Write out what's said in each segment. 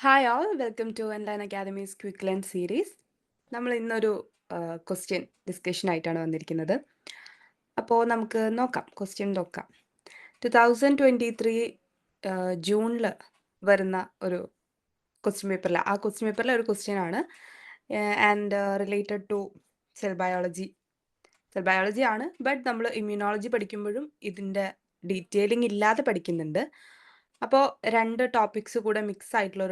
Hi all welcome to online academy's quick learn series. നമ്മൾ ഇന്നൊരു question discussion ആയിട്ടാണ് വന്നിരിക്കുന്നത്. അപ്പോൾ നമുക്ക് ക്വസ്റ്റ്യൻ നോക്കാം. 2023 ജൂണിൽ വരുന്ന ഒരു ക്വസ്റ്റ്യൻ പേപ്പറിലെ ഒരു ക്വസ്റ്റ്യൻ ആണ്. And related to cell biology ആണ്. ബട്ട് നമ്മൾ ഇമ്മ്യൂണോളജി പഠിക്കുമ്പോഴും ഇതിൻ്റെ ഡീറ്റെയിലിംഗ് ഇല്ലാതെ പഠിക്കുന്നുണ്ട്. അപ്പോൾ രണ്ട് ടോപ്പിക്സ് കൂടെ മിക്സ് ആയിട്ടുള്ള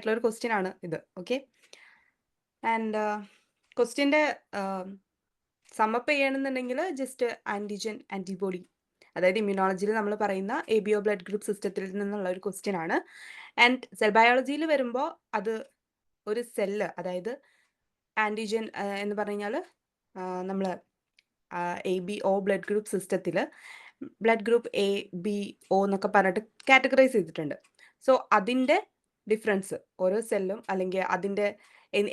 ഒരു ക്വസ്റ്റ്യൻ ആണ് ഇത്. ഓക്കെ, ആൻഡ് ക്വസ്റ്റ്യൻ്റെ സമ്മപ്പ് ചെയ്യണമെന്നുണ്ടെങ്കിൽ ജസ്റ്റ് ആൻറ്റിജൻ ആൻറ്റിബോഡി, അതായത് ഇമ്മ്യൂണോളജിയിൽ നമ്മൾ പറയുന്ന ABO ബ്ലഡ് ഗ്രൂപ്പ് സിസ്റ്റത്തിൽ നിന്നുള്ള ഒരു ക്വസ്റ്റ്യൻ ആണ്. ആൻഡ് സെൽ ബയോളജിയിൽ വരുമ്പോൾ അത് ഒരു സെല്ല്, അതായത് ആൻറ്റിജൻ എന്ന് പറഞ്ഞു കഴിഞ്ഞാൽ നമ്മൾ ABO ബ്ലഡ് ഗ്രൂപ്പ് സിസ്റ്റത്തിൽ ബ്ലഡ് ഗ്രൂപ്പ് ABO എന്നൊക്കെ പറഞ്ഞിട്ട് കാറ്റഗറൈസ് ചെയ്തിട്ടുണ്ട്. സോ അതിൻ്റെ ഡിഫറൻസ് ഓരോ സെല്ലും, അല്ലെങ്കിൽ അതിൻ്റെ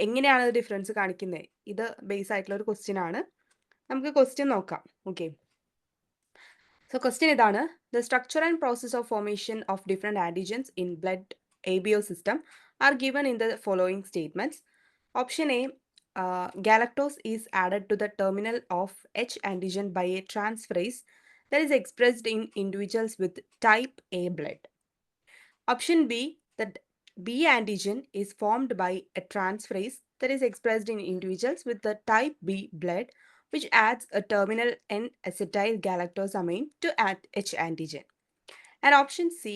എങ്ങനെയാണ് ഡിഫറൻസ് കാണിക്കുന്നത്, ഇത് ബേസ് ആയിട്ടുള്ള ഒരു ക്വസ്റ്റ്യൻ ആണ്. നമുക്ക് ക്വസ്റ്റ്യൻ നോക്കാം. ഓക്കെ, സോ ക്വസ്റ്റ്യൻ ഇതാണ്: the structure and process of formation of different antigens in blood ABO system are given in the following statements. Option A, galactose is added to the terminal of H antigen by a transferase that is expressed in individuals with type A blood. Option B, that B antigen is formed by a transferase that is expressed in individuals with the type B blood, which adds a terminal N-acetyl galactosamine to H antigen. And option C,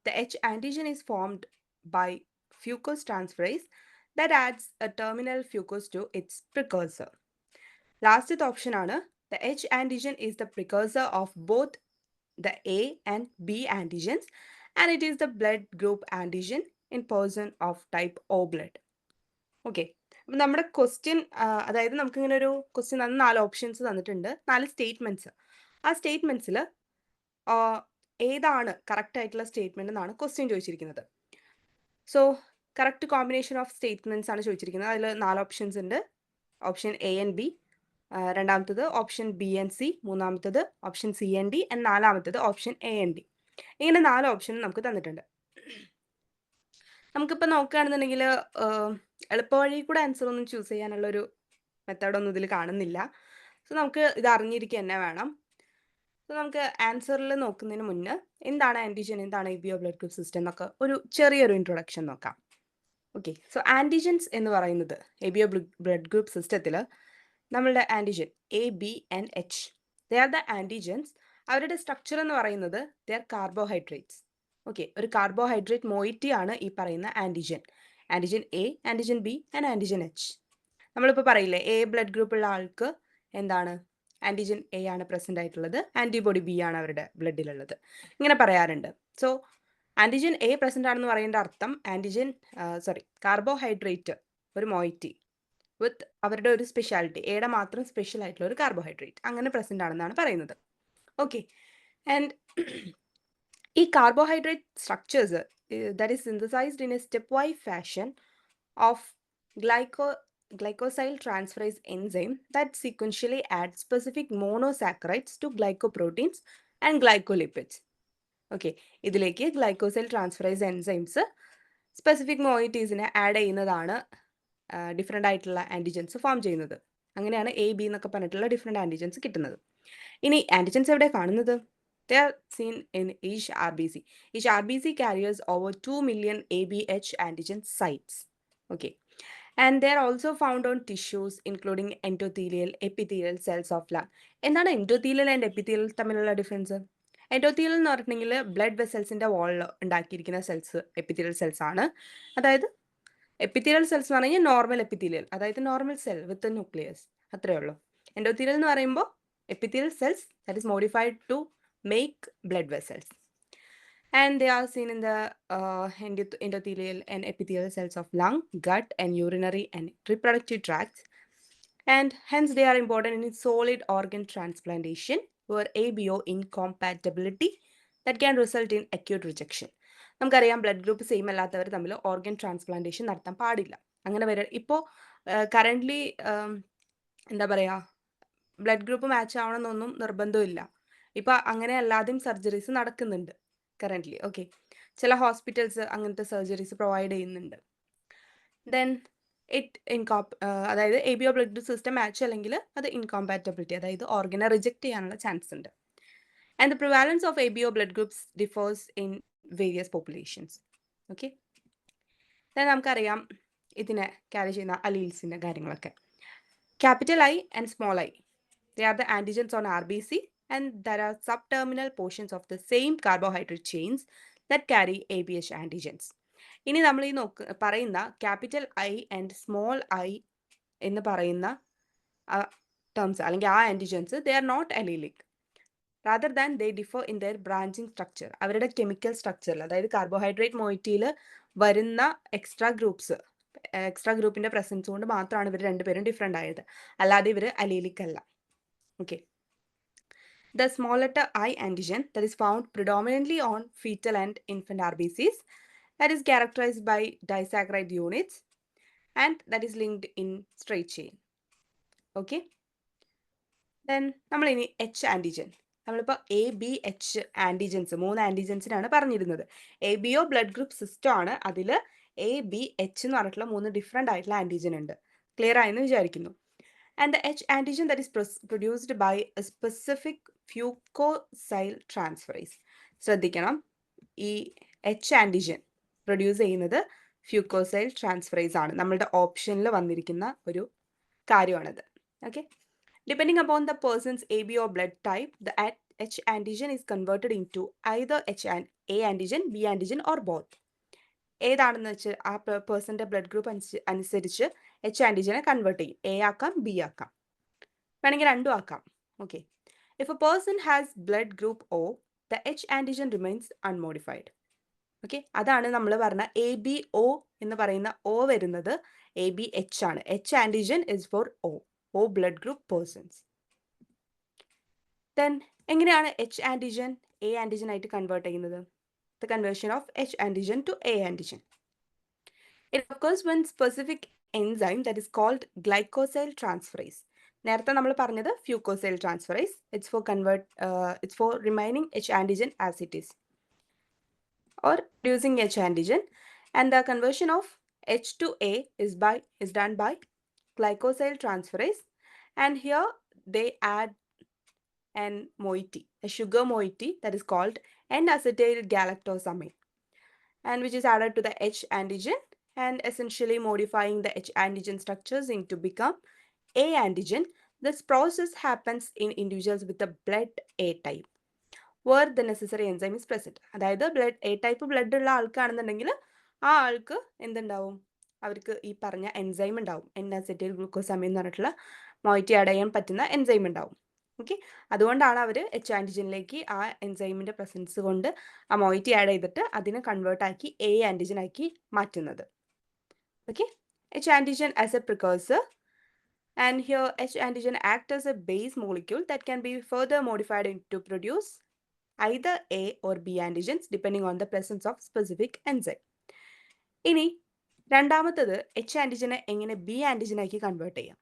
the H antigen is formed by fucose transferase that adds a terminal fucose to its precursor. Last option ആണ്, the H antigen is the precursor of both the A and B antigens and it is the blood group antigen in person of type O blood. Okay, അപ്പം നമ്മുടെ question, അതായത് നമുക്കിങ്ങനെ ഒരു question 4 options തന്നിട്ടുണ്ട്, 4 statements. ആ സ്റ്റേറ്റ്മെൻറ്റ്സിൽ ഏതാണ് correct ആയിട്ടുള്ള statement എന്നാണ് ക്വസ്റ്റ്യൻ ചോദിച്ചിരിക്കുന്നത്. So correct combination of statements ആണ് ചോദിച്ചിരിക്കുന്നത്. അതിൽ 4 ഓപ്ഷൻസ് ഉണ്ട്. ഓപ്ഷൻ A and B, രണ്ടാമത്തത് ഓപ്ഷൻ B and C, മൂന്നാമത്തത് option C and D, and നാലാമത്തത് ഓപ്ഷൻ A and D. ഇങ്ങനെ 4 ഓപ്ഷൻ നമുക്ക് തന്നിട്ടുണ്ട്. നമുക്കിപ്പോൾ നോക്കുകയാണെന്നുണ്ടെങ്കിൽ എളുപ്പവഴി കൂടെ ആൻസർ ഒന്നും ചൂസ് ചെയ്യാനുള്ളൊരു മെത്തേഡൊന്നും ഇതിൽ കാണുന്നില്ല. സോ നമുക്ക് ഇത് അറിഞ്ഞിരിക്കുക തന്നെ വേണം. സോ നമുക്ക് ആൻസറിൽ നോക്കുന്നതിന് മുന്നേ എന്താണ് ആൻറ്റിജൻ, എന്താണ് ABO ബ്ലഡ് ഗ്രൂപ്പ് സിസ്റ്റം എന്നൊക്കെ ഒരു ചെറിയൊരു ഇൻട്രൊഡക്ഷൻ നോക്കാം. ഓക്കെ, സോ ആൻറ്റിജൻസ് എന്ന് പറയുന്നത് ABO ബ്ലഡ് ഗ്രൂപ്പ് സിസ്റ്റത്തിൽ നമ്മളുടെ antigen ABNH, they are the antigens. അവരുടെ സ്ട്രക്ചർ എന്ന് പറയുന്നത് ദേ ആർ കാർബോഹൈഡ്രേറ്റ്സ്. ഓക്കെ, ഒരു കാർബോഹൈഡ്രേറ്റ് മോയിറ്റി ആണ് ഈ പറയുന്ന antigen. Antigen A, antigen B and antigen H. നമ്മളിപ്പോൾ പറയില്ലേ, A ബ്ലഡ് ഗ്രൂപ്പ് ഉള്ള ആൾക്ക് എന്താണ് ആൻറ്റിജൻ A ആണ് പ്രസൻ്റ് ആയിട്ടുള്ളത്, ആൻറ്റിബോഡി B ആണ് അവരുടെ ബ്ലഡിലുള്ളത്, ഇങ്ങനെ പറയാറുണ്ട്. സോ ആൻറ്റിജൻ A പ്രസൻ്റ് ആണെന്ന് പറയേണ്ട അർത്ഥം കാർബോഹൈഡ്രേറ്റ് ഒരു മോയിറ്റി വിത്ത് അവരുടെ ഒരു സ്പെഷ്യാലിറ്റി, എയുടെ മാത്രം സ്പെഷ്യൽ ആയിട്ടുള്ള ഒരു കാർബോഹൈഡ്രേറ്റ് അങ്ങനെ പ്രസൻ്റ് ആണെന്നാണ് പറയുന്നത്. ഓക്കെ, ആൻഡ് ഈ carbohydrate structures that is synthesised in A step wise fashion of glycosyl transferase enzyme that sequentially adds specific monosaccharides to glycoproteins and glycolipids. Okay, ഇതിലേക്ക് ഗ്ലൈക്കോസൈൽ ട്രാൻസ്ഫറൈസ് എൻസൈംസ് സ്പെസിഫിക് മോയിറ്റീസിനെ ആഡ് ചെയ്യുന്നതാണ് different ആയിട്ടുള്ള antigens form ചെയ്യുന്നത്. അങ്ങനെയാണ് AB എന്നൊക്കെ പറഞ്ഞിട്ടുള്ള different antigens കിട്ടുന്നത്. ഇനി antigens എവിടെ കാണുന്നത്? They are seen in each RBC. Each RBC carries over 2 million ABH antigen sites. Okay. And they are also found on tissues including endothelial, epithelial cells of lung. എന്താണ് endothelial and epithelial തമ്മിലുള്ള difference? Endothelial എന്ന് പറഞ്ഞിട്ടുണ്ടെങ്കിൽ blood വെസൽസിൻ്റെ വാളിൽ ഉണ്ടാക്കിയിരിക്കുന്ന cells epithelial cells ആണ്. അതായത് epithelial cells എന്ന് പറഞ്ഞാൽ normal epithelial, അതായത് നോർമൽ സെൽ വിത്ത് ന്യൂക്ലിയസ്, അത്രയേ ഉള്ളൂ. എൻഡോത്തീലിയൽ എന്ന് പറയുമ്പോൾ epithelial cells that is modified to make blood vessels, and they are seen in the endothelial and epithelial cells of lung, gut and urinary and reproductive tracts, and hence they are important in solid organ transplantation or ABO incompatibility that can result in acute rejection. നമുക്കറിയാം, blood group same അല്ലാത്തവർ തമ്മിൽ organ transplantation നടത്താൻ പാടില്ല. അങ്ങനെ ഇപ്പോൾ currently എന്താ പറയുക, blood group match ആവണമെന്നൊന്നും നിർബന്ധമില്ല. ഇപ്പോൾ അങ്ങനെ അല്ലാതെയും സർജറീസ് നടക്കുന്നുണ്ട് കറൻ്റ്ലി. ഓക്കെ, ചില ഹോസ്പിറ്റൽസ് അങ്ങനത്തെ സർജറീസ് പ്രൊവൈഡ് ചെയ്യുന്നുണ്ട്. ദെൻ അതായത് ABO ബ്ലഡ് സിസ്റ്റം മാച്ച് അല്ലെങ്കിൽ അത് ഇൻകോമ്പാറ്റബിലിറ്റി, അതായത് ഓർഗനെ റിജക്ട് ചെയ്യാനുള്ള ചാൻസ് ഉണ്ട്. And the prevalence of ABO blood groups differs in various populations. Okay, നമുക്കറിയാം ഇതിനെ ക്യാരി ചെയ്യുന്ന അലീൽസിൻ്റെ കാര്യങ്ങളൊക്കെ. Capital I and small I, they are the antigens on RBC, and there are subterminal portions of the same carbohydrate chains that carry ABH antigens. ഇനി നമ്മൾ ഈ പറയുന്ന capital I and small I എന്ന് പറയുന്ന terms അല്ലെങ്കിൽ ആ antigens they are not allelic, rather than they differ in their branching structure. അവരുടെ chemical സ്ട്രക്ചറിൽ, അതായത് കാർബോഹൈഡ്രേറ്റ് മോയിറ്റിയിൽ വരുന്ന എക്സ്ട്രാ ഗ്രൂപ്പിന്റെ പ്രസൻസ് കൊണ്ട് മാത്രമാണ് ഇവർ രണ്ടുപേരും ഡിഫറെൻ്റ് ആയത്, അല്ലാതെ ഇവർ അലീലിക് അല്ല. Okay, the small letter I antigen that is found predominantly on fetal and infant RBCs, that is characterized by disaccharide units and that is linked in straight chain. Okay, then നമ്മൾ ഇനി H antigen, നമ്മളിപ്പോൾ ABH antigens 3 ആൻറ്റിജൻസിനാണ് പറഞ്ഞിരുന്നത്. ABO blood group system ആണ്, അതിൽ ABH എന്ന് പറഞ്ഞിട്ടുള്ള 3 different ആയിട്ടുള്ള antigen ഉണ്ട്. ക്ലിയർ ആയെന്ന് വിചാരിക്കുന്നു. And the H antigen that is produced by a specific fucosyl transferase. ശ്രദ്ധിക്കണം, ഈ H ആൻറ്റിജൻ പ്രൊഡ്യൂസ് ചെയ്യുന്നത് ഫ്യൂക്കോസൈൽ ട്രാൻസ്ഫറേസ് ആണ്. നമ്മളുടെ ഓപ്ഷനിൽ വന്നിരിക്കുന്ന ഒരു കാര്യമാണത്. Okay, depending upon the person's ABO blood type, the H antigen is converted into either A antigen, B antigen or both. ഏതാണെന്ന് വെച്ച് ആ പേഴ്സന്റെ ബ്ലഡ് ഗ്രൂപ്പ് അനുസരിച്ച് H ആൻറ്റിജനെ കൺവേർട്ട് ചെയ്യും. A ആക്കാം, B ആക്കാം, വേണമെങ്കിൽ രണ്ടും ആക്കാം. Okay, if a person has blood group O, the H antigen remains unmodified. Okay, അതാണ് നമ്മൾ പറഞ്ഞ ABO എന്ന് പറയുന്ന O വരുന്നത് ABH ആണ്. H antigen is for O blood group persons. Then എങ്ങനെയാണ് H ആൻറ്റിജൻ A ആൻറ്റിജൻ ആയിട്ട് കൺവേർട്ട് ചെയ്യുന്നത്? The conversion of H antigen to A antigen. It occurs when specific enzyme that is called glycosyl transferase. നേരത്തെ നമ്മൾ പറഞ്ഞത് fucosyl transferase. It's for remaining H antigen as it is, or producing H antigen, and the conversion of H to A is done by glycosyl transferase, and here they add an moiety, a sugar moiety that is called N-acetyl galactosamine, and which is added to the H antigen and essentially modifying the H antigen structures into become A antigen. This process happens in individuals with the blood A type, where the necessary enzyme is present. അതായത് blood A type blood ഉള്ള ആൾക്കാണെന്നുണ്ടെങ്കിൽ ആ ആൾക്ക് എന്തുണ്ടാവും, അവർക്ക് ഈ പറഞ്ഞ enzyme ഉണ്ടാവും. N-acetyl glucosamine എന്ന് പറഞ്ഞിട്ടുള്ള മോയിറ്റി ആഡ് ചെയ്യാൻ പറ്റുന്ന എൻസൈം ഉണ്ടാവും. ഓക്കെ, അതുകൊണ്ടാണ് അവർ H ആൻറ്റിജനിലേക്ക് ആ എൻസൈമിൻ്റെ പ്രസൻസ് കൊണ്ട് ആ മോയിറ്റി ആഡ് ചെയ്തിട്ട് അതിനെ കൺവേർട്ട് ആക്കി A ആൻറ്റിജൻ ആക്കി മാറ്റുന്നത്. Okay, H antigen as a precursor, and here H antigen act as a base molecule that can be further modified to produce either A or B antigens depending on the presence of specific enzyme. ഇനി രണ്ടാമത്തത് H ആൻറ്റിജനെ എങ്ങനെ B ആൻറ്റിജനാക്കി convert ചെയ്യാം?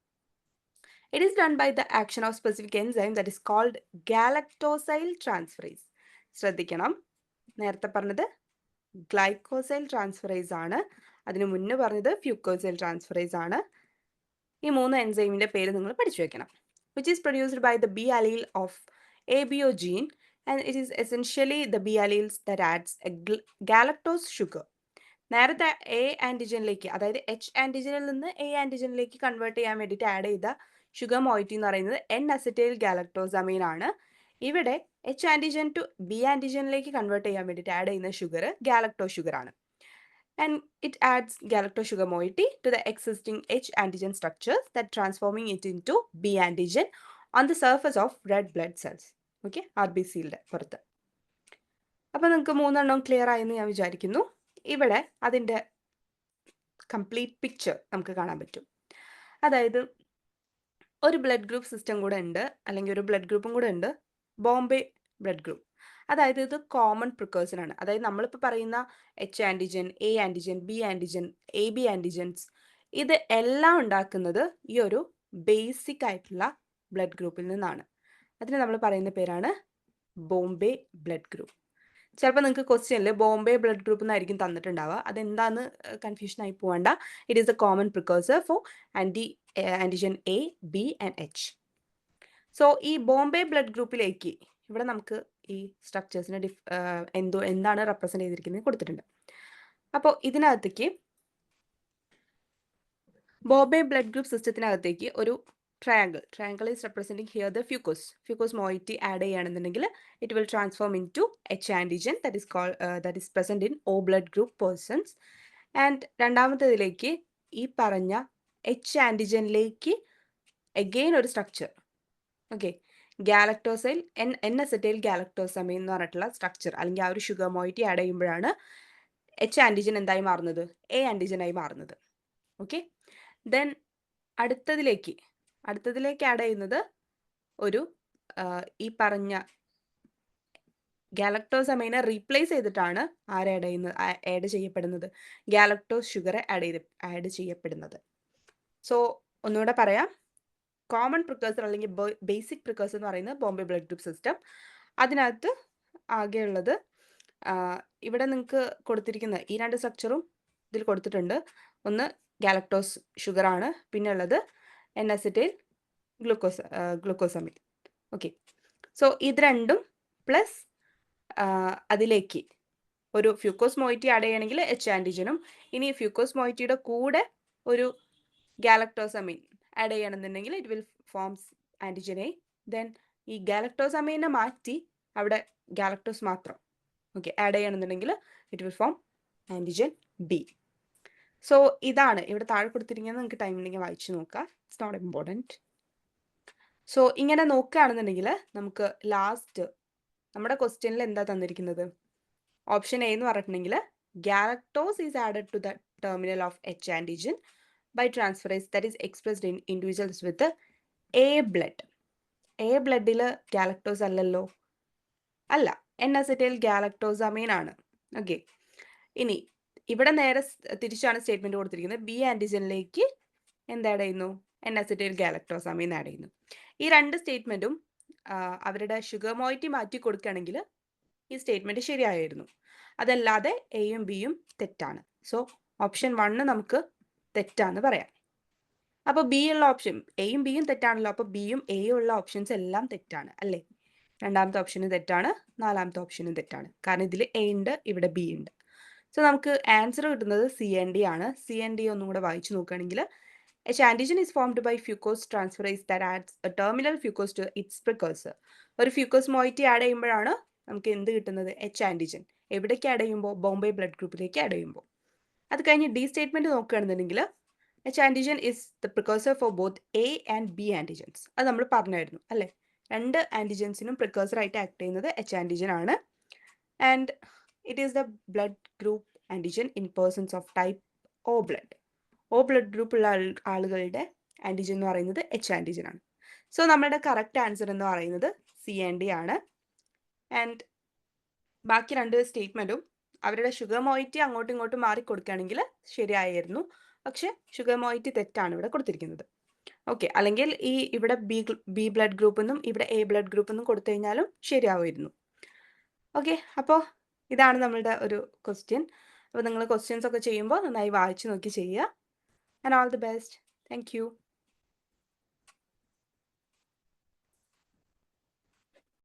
It is done by the action of specific enzyme that is called galactosyl transferase. ശ്രദ്ധിക്കണം, നേരത്തെ പറഞ്ഞത് ഗ്ലൈക്കോസൈൽ transferase ആണ്, അതിന് മുന്നേ പറഞ്ഞത് ഫ്യൂക്കോസൈൽ ട്രാൻസ്ഫറേസ് ആണ്. ഈ 3 എൻസൈമിൻ്റെ പേര് നിങ്ങൾ പഠിച്ചു വെക്കണം. Which is produced by the B allele of ABO gene, and it is essentially the B alleles that adds a galactose sugar. നേരത്തെ A ആൻറ്റിജനിലേക്ക്, അതായത് H ആൻറ്റിജനിൽ നിന്ന് A ആൻറ്റിജനിലേക്ക് കൺവേർട്ട് ചെയ്യാൻ വേണ്ടിയിട്ട് ആഡ് ചെയ്ത ഷുഗർ മോയിറ്റി എന്ന് പറയുന്നത് N-acetyl galactosamine ആണ്. ഇവിടെ H ആൻറ്റിജൻ ടു B ആൻറ്റിജനിലേക്ക് കൺവേർട്ട് ചെയ്യാൻ വേണ്ടിയിട്ട് ആഡ് ചെയ്യുന്ന ഷുഗർ ഗാലക്ടോ ഷുഗർ ആണ്. And it adds galactose sugar moiety to the existing H antigen structures, that transforming it into B antigen on the surface of red blood cells. Okay, RBCയുടെ പുറത്ത്. അപ്പോൾ നിങ്ങൾക്ക് 3 clear ആയെന്ന് ഞാൻ വിചാരിക്കുന്നു. ഇവിടെ അതിൻ്റെ കംപ്ലീറ്റ് പിക്ചർ നമുക്ക് കാണാൻ പറ്റും. അതായത് ഒരു ബ്ലഡ് ഗ്രൂപ്പ് സിസ്റ്റം കൂടെ ഉണ്ട്, അല്ലെങ്കിൽ ഒരു ബ്ലഡ് ഗ്രൂപ്പും കൂടെ ഉണ്ട്, ബോംബെ ബ്ലഡ് ഗ്രൂപ്പ്. അതായത് ഇത് കോമൺ പ്രിക്കേഴ്സൺ ആണ്. അതായത് നമ്മളിപ്പോൾ പറയുന്ന H antigen, A antigen, B antigen, AB antigens, ഇത് എല്ലാം ഉണ്ടാക്കുന്നത് ഈ ഒരു ബേസിക് ആയിട്ടുള്ള ബ്ലഡ് ഗ്രൂപ്പിൽ നിന്നാണ്. അതിന് നമ്മൾ പറയുന്ന പേരാണ് ബോംബെ ബ്ലഡ് ഗ്രൂപ്പ്. ചിലപ്പോൾ നിങ്ങൾക്ക് ക്വസ്റ്റ്യനിൽ ബോംബെ ബ്ലഡ് ഗ്രൂപ്പ് എന്നായിരിക്കും തന്നിട്ടുണ്ടാവുക. അതെന്താന്ന് കൺഫ്യൂഷൻ ആയി പോകണ്ട. It is a common precursor for antigen A, B and H. So ഈ ബോംബെ ബ്ലഡ് ഗ്രൂപ്പിലേക്ക് ഇവിടെ നമുക്ക് ഈ സ്ട്രക്ചേഴ്സിന് എന്താണ് റെപ്രസെന്റ് ചെയ്തിരിക്കുന്നത് കൊടുത്തിട്ടുണ്ട്. അപ്പോൾ ഇതിനകത്തേക്ക് ബോംബെ ബ്ലഡ് ഗ്രൂപ്പ് സിസ്റ്റത്തിനകത്തേക്ക് ഒരു triangle is representing here the fucose moiety add ചെയ്യുകയാണെന്നുണ്ടെങ്കിൽ it will transform in to H antigen that is present in O blood group persons. And രണ്ടാമത്തേതിലേക്ക് ഈ പറഞ്ഞ എച്ച് ആൻറ്റിജനിലേക്ക് എഗെയിൻ ഒരു structure, okay, galactosyl N acetyl galactosamine എന്ന് പറഞ്ഞിട്ടുള്ള structure അല്ലെങ്കിൽ ആ ഒരു ഷുഗർ മോയിറ്റി ആഡ് ചെയ്യുമ്പോഴാണ് എച്ച് ആൻറ്റിജൻ എന്തായി മാറുന്നത്, എ ആൻറ്റിജനായി മാറുന്നത്. ഓക്കെ, ദെൻ അടുത്തതിലേക്ക് ആഡ് ചെയ്യുന്നത് ഒരു ഈ പറഞ്ഞ ഗാലക്ടോസമൈനെ റീപ്ലേസ് ചെയ്തിട്ടാണ് ആഡ് ചെയ്യപ്പെടുന്നത്, ഗാലക്ടോസ് ഷുഗറെ ആഡ് ചെയ്യപ്പെടുന്നത്. സോ ഒന്നുകൂടെ പറയാം, കോമൺ പ്രിക്കോഴ്സർ അല്ലെങ്കിൽ ബേസിക് പ്രിക്കോഴ്സർ എന്ന് പറയുന്നത് ബോംബെ ബ്ലഡ് ഗ്രൂപ്പ് സിസ്റ്റം. അതിനകത്ത് ആകെയുള്ളത് ഇവിടെ നിങ്ങൾക്ക് കൊടുത്തിരിക്കുന്ന ഈ രണ്ട് സ്ട്രക്ചറും ഇതിൽ കൊടുത്തിട്ടുണ്ട്. ഒന്ന് ഗാലക്ടോസ് ഷുഗർ ആണ്, പിന്നെ ഉള്ളത് N acetyl glucosamine. Okay, so ഇത് രണ്ടും പ്ലസ് അതിലേക്ക് ഒരു ഫ്യൂക്കോസ് മോയിറ്റി ആഡ് ചെയ്യണമെങ്കിൽ എച്ച് ആൻറ്റിജനും, ഇനി ഫ്യൂക്കോസ് മോയിറ്റിയുടെ കൂടെ ഒരു ഗാലക്ടോസമൈൻ ആഡ് ചെയ്യണമെന്നുണ്ടെങ്കിൽ it will forms antigen A. Then ഈ ഗാലക്ടോസമൈനെ മാറ്റി അവിടെ ഗാലക്ടോസ് മാത്രം ആഡ് ചെയ്യണമെന്നുണ്ടെങ്കിൽ it will form antigen B. So ഇതാണ് ഇവിടെ താഴെ കൊടുത്തിരിക്കുന്നത്. നിങ്ങൾക്ക് ടൈം ഉണ്ടെങ്കിൽ വായിച്ചു നോക്കുക, ഇറ്റ്സ് നോട്ട് ഇമ്പോർട്ടൻറ്റ്. സോ ഇങ്ങനെ നോക്കുകയാണെന്നുണ്ടെങ്കിൽ നമുക്ക് ലാസ്റ്റ് നമ്മുടെ ക്വസ്റ്റ്യനിൽ എന്താ തന്നിരിക്കുന്നത്, ഓപ്ഷൻ എ എന്ന് പറഞ്ഞിട്ടുണ്ടെങ്കിൽ galactose is added to the terminal of H antigen by transferase that is expressed in individuals with A blood. A ബ്ലഡിൽ ഗാലക്ടോസ് അല്ലല്ലോ, അല്ല, എൻ അസറ്റൈൽ ഗാലക്ടോസമൈൻ ആണ്. ഓക്കെ, ഇനി ഇവിടെ നേരെ തിരിച്ചാണ് സ്റ്റേറ്റ്മെന്റ് കൊടുത്തിരിക്കുന്നത്. ബി ആൻറ്റിജനിലേക്ക് എന്ത് ആഡ് ചെയ്യുന്നു, എൻ അസറ്റൈൽ ഗാലക്ടോസമൈൻ ആഡ് ചെയ്യുന്നു. ഈ രണ്ട് സ്റ്റേറ്റ്മെന്റും അവരുടെ ഷുഗർ മോയിറ്റി മാറ്റി കൊടുക്കുകയാണെങ്കിൽ ഈ സ്റ്റേറ്റ്മെന്റ് ശരിയായിരുന്നു. അതല്ലാതെ എയും ബിയും തെറ്റാണ്. സോ ഓപ്ഷൻ 1 നമുക്ക് തെറ്റാന്ന് പറയാം. അപ്പോൾ ബി ഉള്ള ഓപ്ഷൻ, എയും ബിയും തെറ്റാണല്ലോ, അപ്പോൾ ബിയും എയും ഉള്ള ഓപ്ഷൻസ് എല്ലാം തെറ്റാണ് അല്ലേ. രണ്ടാമത്തെ ഓപ്ഷനും തെറ്റാണ്, നാലാമത്തെ ഓപ്ഷനും തെറ്റാണ്, കാരണം ഇതിൽ എ ഉണ്ട്, ഇവിടെ ബി ഉണ്ട്. സോ നമുക്ക് ആൻസർ കിട്ടുന്നത് സി ആൻഡ് ഡി ആണ്. സി ആൻഡ് ഡി ഒന്നും കൂടെ വായിച്ചു നോക്കുകയാണെങ്കിൽ H antigen is formed by fucose transferase that adds a terminal fucose to its precursor. ഒരു ഫ്യൂക്കോസ് മോയിറ്റി ആഡ് ചെയ്യുമ്പോഴാണ് നമുക്ക് എന്ത് കിട്ടുന്നത്, എച്ച് ആൻറ്റിജൻ. എവിടേക്ക് ആഡ് ചെയ്യുമ്പോൾ, ബോംബെ ബ്ലഡ് ഗ്രൂപ്പിലേക്ക് ആഡ് ചെയ്യുമ്പോൾ. അത് കഴിഞ്ഞ് ഡി സ്റ്റേറ്റ്മെന്റ് നോക്കുകയാണെന്നുണ്ടെങ്കിൽ H antigen is the precursor for both A and B antigens. അത് നമ്മൾ പറഞ്ഞായിരുന്നു അല്ലേ. രണ്ട് ആൻറ്റിജൻസിനും പ്രിക്കോഴ്സർ ആയിട്ട് ആക്ട് ചെയ്യുന്നത് എച്ച് ആൻറ്റിജൻ ആണ്. And it is the blood group antigen in persons of type O blood. O blood group ഉള്ള ആളുകളുടെ ആൻറ്റിജൻ എന്ന് പറയുന്നത് എച്ച് ആൻറ്റിജൻ ആണ്. സോ നമ്മുടെ കറക്റ്റ് ആൻസർ എന്ന് പറയുന്നത് സി ആൻഡ് ഡി ആണ്. ആൻഡ് ബാക്കി രണ്ട് സ്റ്റേറ്റ്മെന്റും അവരുടെ ഷുഗർ മോയിറ്റി അങ്ങോട്ടും ഇങ്ങോട്ടും മാറി കൊടുക്കുകയാണെങ്കിൽ ശരിയായിരുന്നു. പക്ഷെ ഷുഗർ മോയിറ്റി തെറ്റാണ് ഇവിടെ കൊടുത്തിരിക്കുന്നത്. ഓക്കെ, അല്ലെങ്കിൽ ഈ ഇവിടെ ബി ബ്ലഡ് ഗ്രൂപ്പ് എന്നും ഇവിടെ എ ബ്ലഡ് ഗ്രൂപ്പ് എന്നും കൊടുത്തു കഴിഞ്ഞാലും ശരിയാവുമായിരുന്നു. ഓക്കെ, അപ്പോൾ ഇതാണ് നമ്മളുടെ ഒരു ക്വസ്റ്റ്യൻ. അപ്പോൾ നിങ്ങൾ ക്വസ്റ്റ്യൻസ് ഒക്കെ ചെയ്യുമ്പോൾ നന്നായി വായിച്ചു നോക്കി ചെയ്യുക. And all the best. Thank you.